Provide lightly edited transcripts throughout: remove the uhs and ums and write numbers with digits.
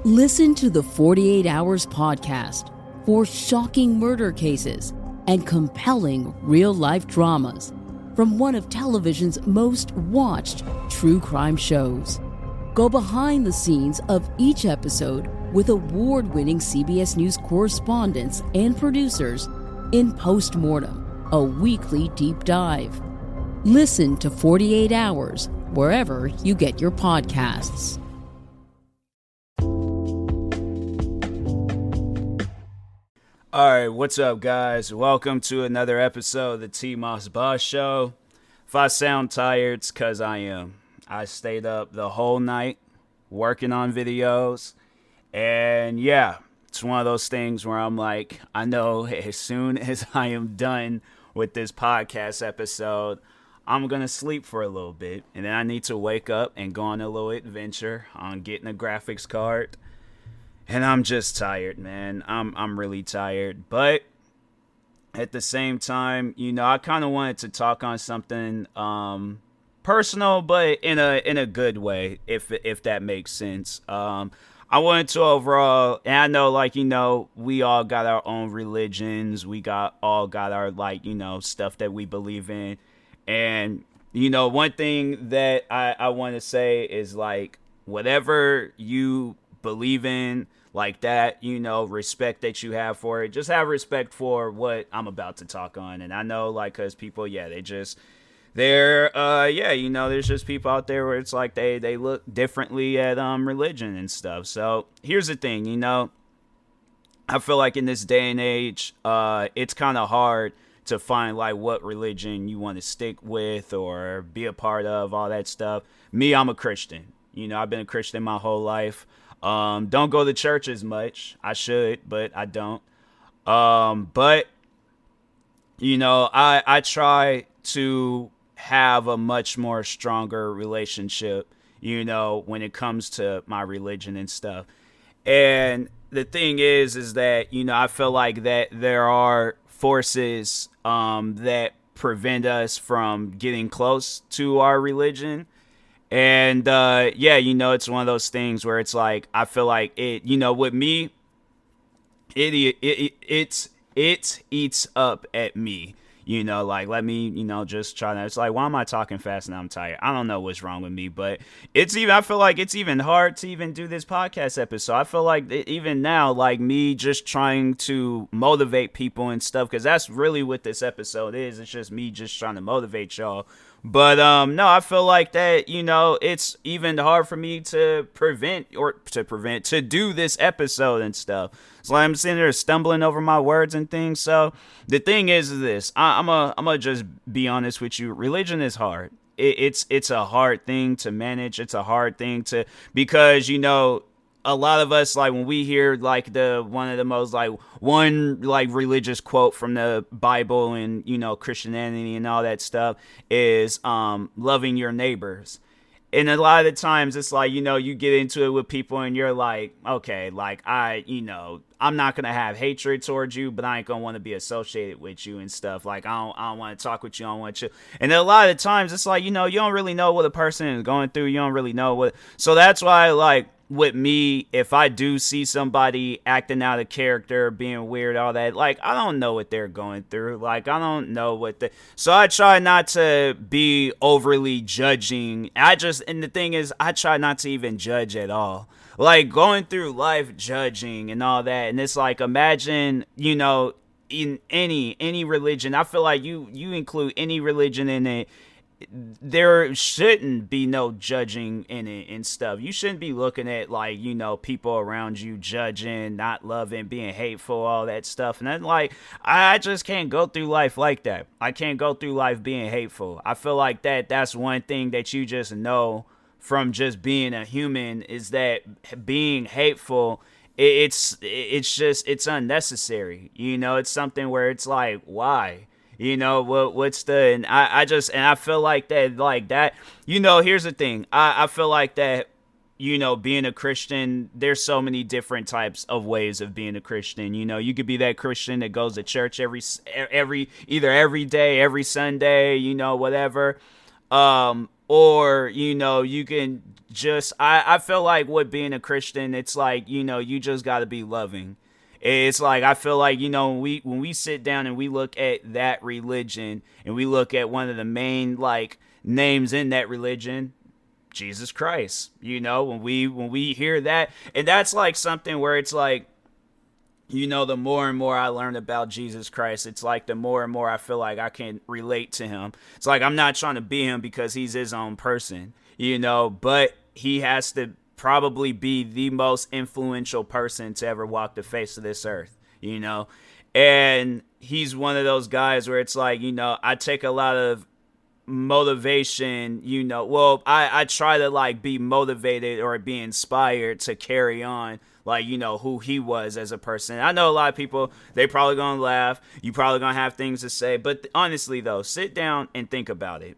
Listen to the 48 Hours podcast for shocking murder cases and compelling real-life dramas from one of television's most watched true crime shows. Go behind the scenes of each episode with award-winning CBS News correspondents and producers in Postmortem, a weekly deep dive. Listen to 48 Hours wherever you get your podcasts. Alright, what's up, guys? Welcome to another episode of the TMossBoss Show. If I sound tired, it's because I am. I stayed up the whole night working on videos. And yeah, it's one of those things where I'm like, I know as soon as I am done with this podcast episode, I'm going to sleep for a little bit. And then I need to wake up and go on a little adventure on getting a graphics card. And I'm just tired, man. I'm really tired. But at the same time, you know, I kind of wanted to talk on something personal, but in a good way, if that makes sense. I wanted to overall, and I know, like, you know, we all got our own religions. We all got our, like, you know, stuff that we believe in. And, you know, one thing that I want to say is, like, whatever you believe in, like that, you know, respect that you have for it. Just have respect for what I'm about to talk on. And I know, like, because people, yeah, there's just people out there where it's like they look differently at religion and stuff. So here's the thing, you know, I feel like in this day and age, it's kind of hard to find, like, what religion you want to stick with or be a part of, all that stuff. Me, I'm a Christian. You know, I've been a Christian my whole life. Don't go to church as much. I should, but I don't. But, you know, I try to have a much more stronger relationship, you know, when it comes to my religion and stuff. And the thing is that, you know, I feel like that there are forces that prevent us from getting close to our religion. And, yeah, you know, it's one of those things where it's like, I feel like it, you know, with me, it eats up at me, you know, like, let me, you know, just try to, it's like, why am I talking fast and I'm tired? I don't know what's wrong with me, but I feel like it's even hard to even do this podcast episode. I feel like even now, like, me just trying to motivate people and stuff, because that's really what this episode is. It's just me just trying to motivate y'all. But, no, I feel like that, you know, it's even hard for me to do this episode and stuff. So I'm sitting there stumbling over my words and things. So the thing is this, I'm gonna just be honest with you. Religion is hard. It's a hard thing to manage. It's a hard thing because, you know, a lot of us, like, when we hear, like, one of the most, like, one, like, religious quote from the Bible and, you know, Christianity and all that stuff is loving your neighbors. And a lot of the times it's like, you know, you get into it with people and you're like, okay, like, I'm not going to have hatred towards you, but I ain't going to want to be associated with you and stuff. Like, I don't want to talk with you. I don't want you. And a lot of the times it's like, you know, you don't really know what a person is going through. You don't really know what. So that's why, like, with me, if I do see somebody acting out of character, being weird, all that, like, I don't know what they're going through. Like, I don't know so I try not to be overly judging. And the thing is, I try not to even judge at all. Like, going through life judging and all that. And it's like, imagine, you know, in any religion, I feel like you include any religion in it, there shouldn't be no judging in it and stuff. You shouldn't be looking at, like, you know, people around you judging, not loving, being hateful, all that stuff. And then, like, I just can't go through life like that. I can't go through life being hateful. I feel like that's one thing that you just know from just being a human, is that being hateful, it's unnecessary. You know, it's something where it's like, why? You know, and I feel like that, you know, here's the thing. I feel like that, you know, being a Christian, there's so many different types of ways of being a Christian. You know, you could be that Christian that goes to church either every day, every Sunday, you know, whatever. or, you can just, I feel like with being a Christian, it's like, you just got to be loving. It's like, I feel like, when we sit down and we look at that religion and we look at one of the main like names in that religion, Jesus Christ, when we hear that, and that's like something where it's like, the more and more I learn about Jesus Christ, it's like the more and more I feel like I can relate to him. It's like I'm not trying to be him because he's his own person, but he has to probably be the most influential person to ever walk the face of this earth, and he's one of those guys where it's like, I take a lot of motivation, I try to like be motivated or be inspired to carry on like, who he was as a person. I know a lot of people, they probably gonna laugh, you probably gonna have things to say, but honestly though, sit down and think about it.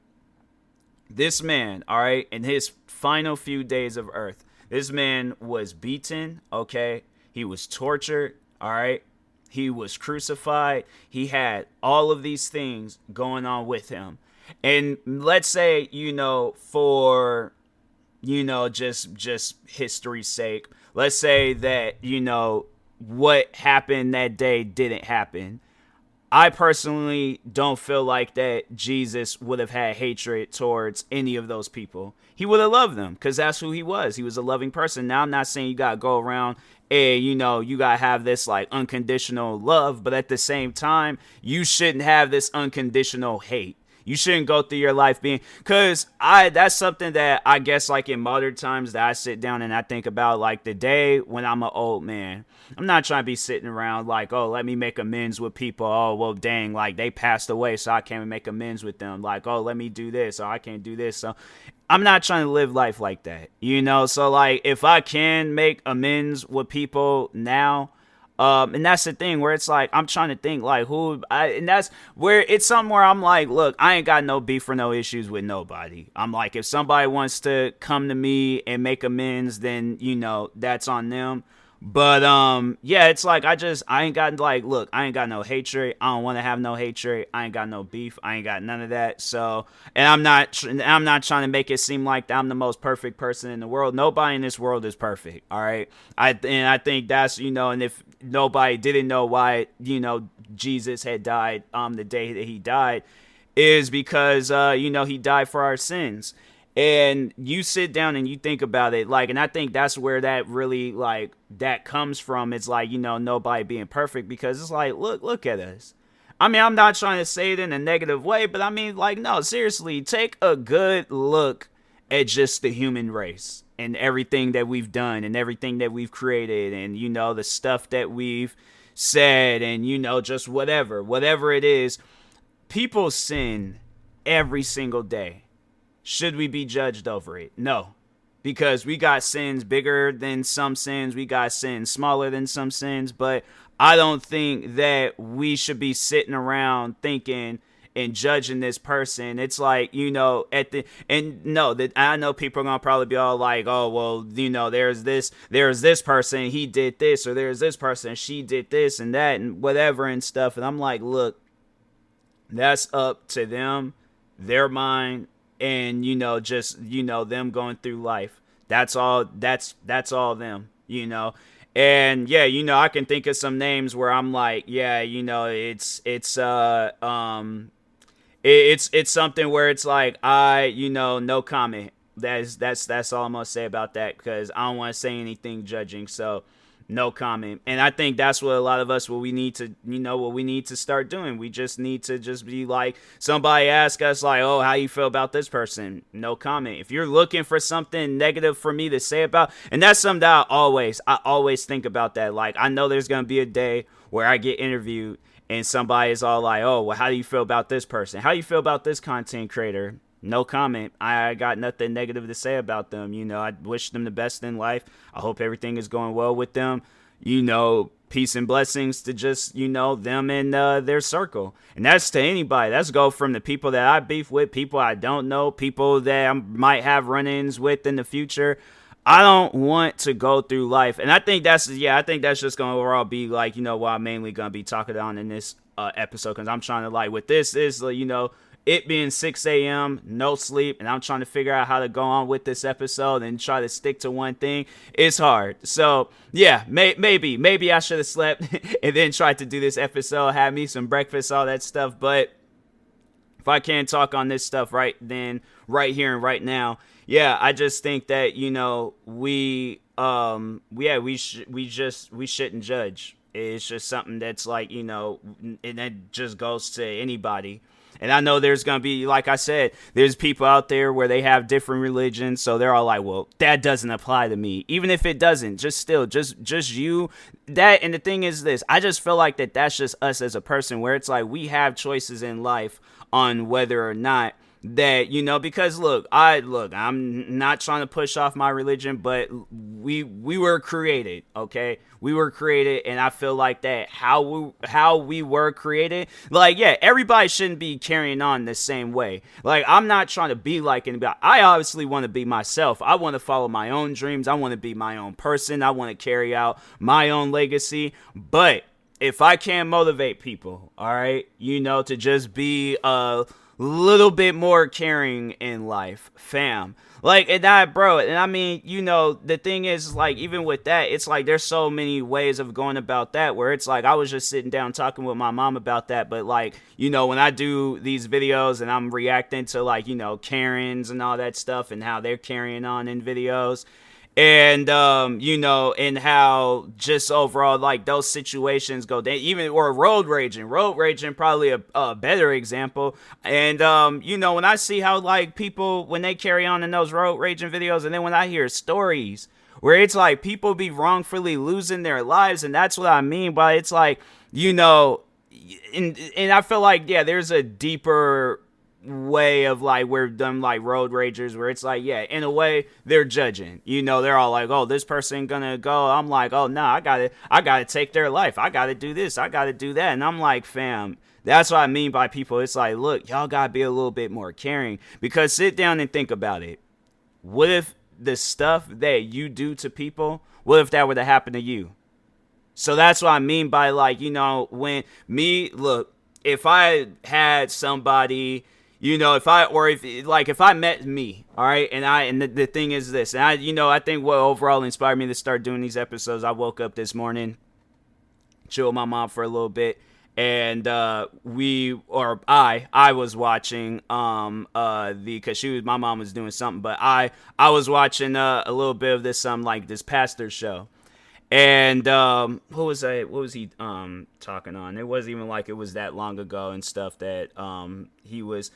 This man, all right, in his final few days of earth, this man was beaten, okay, he was tortured, all right, he was crucified, he had all of these things going on with him. And let's say, for, just history's sake, let's say that, what happened that day didn't happen. I personally don't feel like that Jesus would have had hatred towards any of those people. He would have loved them because that's who he was. He was a loving person. Now, I'm not saying you got to go around and, you got to have this like unconditional love, but at the same time, you shouldn't have this unconditional hate. You shouldn't go through your life being, because that's something that I guess like in modern times that I sit down and I think about, like the day when I'm an old man. I'm not trying to be sitting around like, oh, let me make amends with people. Oh, well, dang, like they passed away, so I can't make amends with them. Like, oh, let me do this, or I can't do this. So I'm not trying to live life like that, So like if I can make amends with people now, and that's the thing where it's like, I'm trying to think like and that's where it's somewhere I'm like, look, I ain't got no beef or no issues with nobody. I'm like, if somebody wants to come to me and make amends, then, that's on them. But, yeah, it's like, I ain't got like, look, I ain't got no hatred. I don't want to have no hatred. I ain't got no beef. I ain't got none of that. So, and I'm not trying to make it seem like I'm the most perfect person in the world. Nobody in this world is perfect. All right. I think that's, and if nobody didn't know why, Jesus had died, the day that he died is because, he died for our sins. And you sit down and you think about it, like, and I think that's where that really, like, that comes from. It's like, nobody being perfect, because it's like, look at us. I mean, I'm not trying to say it in a negative way, but I mean, like, no, seriously, take a good look at just the human race and everything that we've done and everything that we've created and, the stuff that we've said and, just whatever it is. People sin every single day. Should we be judged over it? No, because we got sins bigger than some sins. We got sins smaller than some sins. But I don't think that we should be sitting around thinking and judging this person. It's like, that I know people are going to probably be all like, oh, well, there's this person, he did this, or there's this person, she did this and that and whatever and stuff. And I'm like, look, that's up to them, their mind, and just them going through life. That's all them, and yeah, I can think of some names where I'm like, yeah, it's something where it's like, no comment. That's all I'm gonna say about that, because I don't want to say anything judging, so no comment. And I think that's what a lot of us, what we need to start doing. We just need to just be like, somebody ask us like, oh, how you feel about this person? No comment. If you're looking for something negative for me to say about, and that's something that I always think about that. Like, I know there's going to be a day where I get interviewed and somebody is all like, oh, well, how do you feel about this person? How do you feel about this content creator? No comment. I got nothing negative to say about them. I wish them the best in life. I hope everything is going well with them. Peace and blessings to just, them and their circle. And that's to anybody. That's go from the people that I beef with, people I don't know, people that I might have run-ins with in the future. I don't want to go through life. And I think that's just going to overall be like, what I'm mainly going to be talking on in this episode. Because I'm trying to, like, with this is, it being 6 a.m., no sleep, and I'm trying to figure out how to go on with this episode and try to stick to one thing, it's hard. So, yeah, maybe I should have slept and then tried to do this episode, have me some breakfast, all that stuff. But if I can't talk on this stuff right then, right here and right now, yeah, I just think that, we shouldn't judge. It's just something that's like, and that just goes to anybody. And I know there's going to be, like I said, there's people out there where they have different religions. So they're all like, well, that doesn't apply to me. Even if it doesn't, just you. And the thing is this, I just feel like that's just us as a person, where it's like we have choices in life on whether or not that, because I'm not trying to push off my religion, but we were created, okay? We were created, and I feel like that how we were created, like, yeah, everybody shouldn't be carrying on the same way. Like, I'm not trying to be like anybody. I obviously want to be myself. I want to follow my own dreams. I want to be my own person. I want to carry out my own legacy. But if I can't motivate people, all right, to just be little bit more caring in life, fam. Like, and I mean, the thing is, like, even with that, it's like there's so many ways of going about that, where it's like I was just sitting down talking with my mom about that. But like, when I do these videos and I'm reacting to, like, Karens and all that stuff and how they're carrying on in videos, and and how just overall, like, those situations go down, even, or road raging probably a better example. And when I see how, like, people, when they carry on in those road raging videos, and then when I hear stories where it's like people be wrongfully losing their lives, and that's what I mean by, it's like, and I feel like, yeah, there's a deeper way of, like, we're them, like, road ragers, where it's like, yeah, in a way they're judging, they're all like, oh, this person gonna go. I'm like, oh no, I gotta take their life, I gotta do this, I gotta do that. And I'm like, fam, that's what I mean by people. It's like, look, y'all gotta be a little bit more caring, because sit down and think about it. What if the stuff that you do to people, what if that were to happen to you? So that's what I mean by, like, when look, if I had somebody, if I met me, all right, and the thing is this, and I think what overall inspired me to start doing these episodes, I woke up this morning, chill with my mom for a little bit, and I was watching because my mom was doing something, but I was watching a little bit of this like this pastor show. And what was he talking on? It wasn't even like it was that long ago and stuff that he was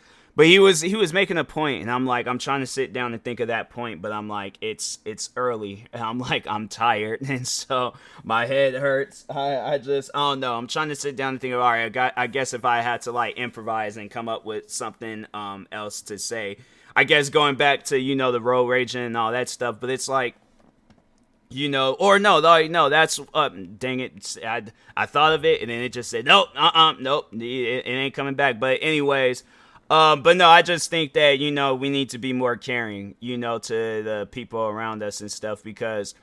making a point, and I'm like, I'm trying to sit down and think of that point, but I'm like, it's early, and I'm like, I'm tired, and so my head hurts. I don't know. I'm trying to sit down and think of, all right, I guess if I had to, like, improvise and come up with something else to say, I guess going back to, the road raging and all that stuff, but it's like, or no, that's, dang it, I thought of it, and then it just said, nope, it ain't coming back. But anyways, but no, I just think that, we need to be more caring, to the people around us and stuff, because,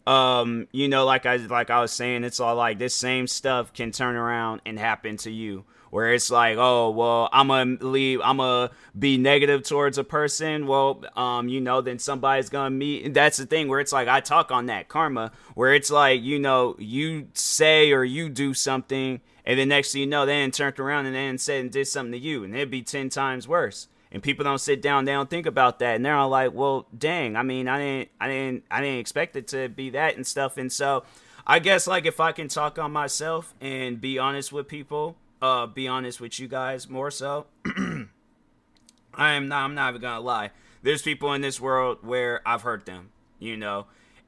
like I was saying, it's all like this same stuff can turn around and happen to you. Where it's like, oh, well, I'm going to be negative towards a person. Well, then somebody's going to meet. That's the thing where it's like, I talk on that karma, where it's like, you say or you do something, and the next thing you know, they didn't turn around and then said and did something to you, and it'd be 10 times worse. And people don't sit down, they don't think about that, and they're all like, well, dang, I mean, I didn't expect it to be that and stuff. And so I guess, like, if I can talk on myself and be honest with people, be honest with you guys more so, I'm not even gonna lie, there's people in this world where I've hurt them,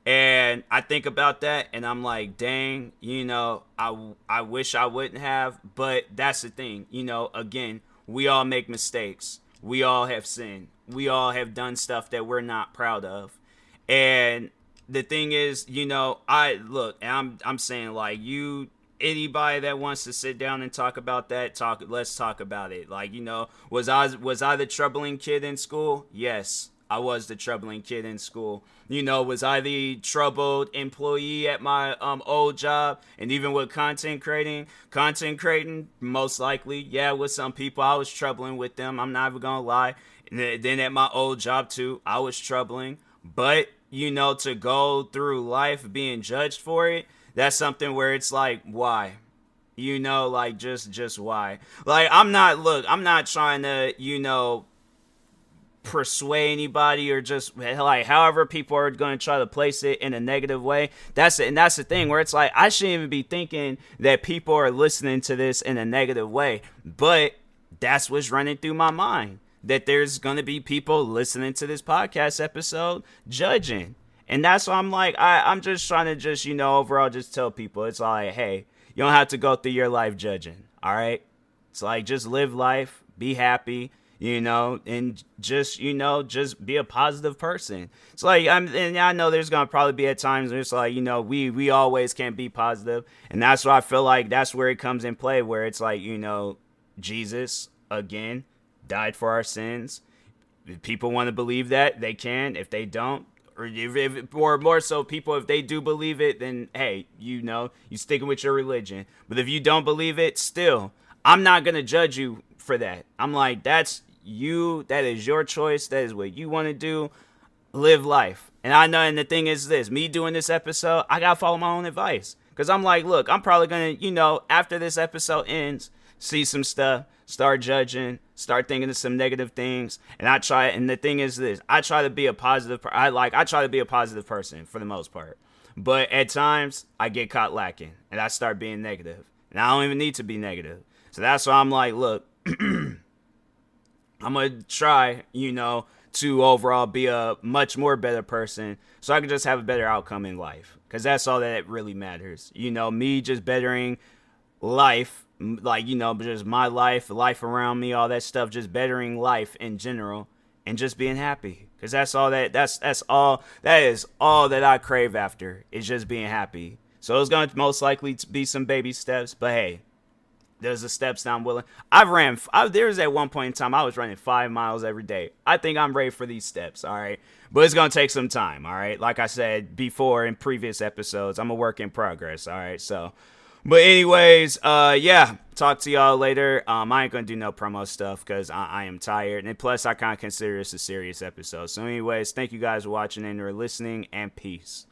and I think about that, and I'm like, dang, I wish I wouldn't have. But that's the thing, again, we all make mistakes, we all have sinned, we all have done stuff that we're not proud of. And the thing is, I'm saying, like, anybody that wants to sit down and talk about that, let's talk about it. Like, was I the troubling kid in school? Yes, I was the troubling kid in school. Was I the troubled employee at my old job? And even with content creating, most likely, yeah, with some people, I was troubling with them. I'm not even gonna lie. And then at my old job too, I was troubling. But, to go through life being judged for it, that's something where it's like, why? Just why? Like, I'm not trying to, persuade anybody or just like however people are going to try to place it in a negative way. That's it. And that's the thing where it's like, I shouldn't even be thinking that people are listening to this in a negative way, but that's what's running through my mind, that there's going to be people listening to this podcast episode judging. And that's why I'm like, I'm just trying to just, overall just tell people, it's like, hey, you don't have to go through your life judging. All right. It's like, just live life, be happy, and just, just be a positive person. It's like, and I know there's going to probably be at times where it's like, we always can't be positive. And that's why I feel like that's where it comes in play, where it's like, Jesus, again, died for our sins. If people want to believe that, they can. If they don't, or more so people, if they do believe it, then hey, you sticking with your religion. But if you don't believe it, still, I'm not going to judge you for that. I'm like, that's you. That is your choice. That is what you want to do. Live life. And I know, and the thing is this, me doing this episode, I got to follow my own advice. Because I'm like, look, I'm probably going to, after this episode ends, see some stuff, start judging, start thinking of some negative things. And the thing is this, I try to be a positive, I try to be a positive person for the most part. But at times, I get caught lacking, and I start being negative. And I don't even need to be negative. So that's why I'm like, look, I'm going to try, to overall be a much more better person so I can just have a better outcome in life. Because that's all that really matters. Me just bettering life, like, just my life around me, all that stuff, just bettering life in general and just being happy. Because that's all that is all that I crave after, is just being happy. So it's going to most likely be some baby steps, but hey, there's the steps that I'm willing. There was at one point in time I was running 5 miles every day. I think I'm ready for these steps, all right? But it's going to take some time, all right? Like I said before in previous episodes, I'm a work in progress, all right? So, but anyways, yeah, talk to y'all later. I ain't going to do no promo stuff because I am tired. And plus, I kind of consider this a serious episode. So anyways, thank you guys for watching and or listening, and peace.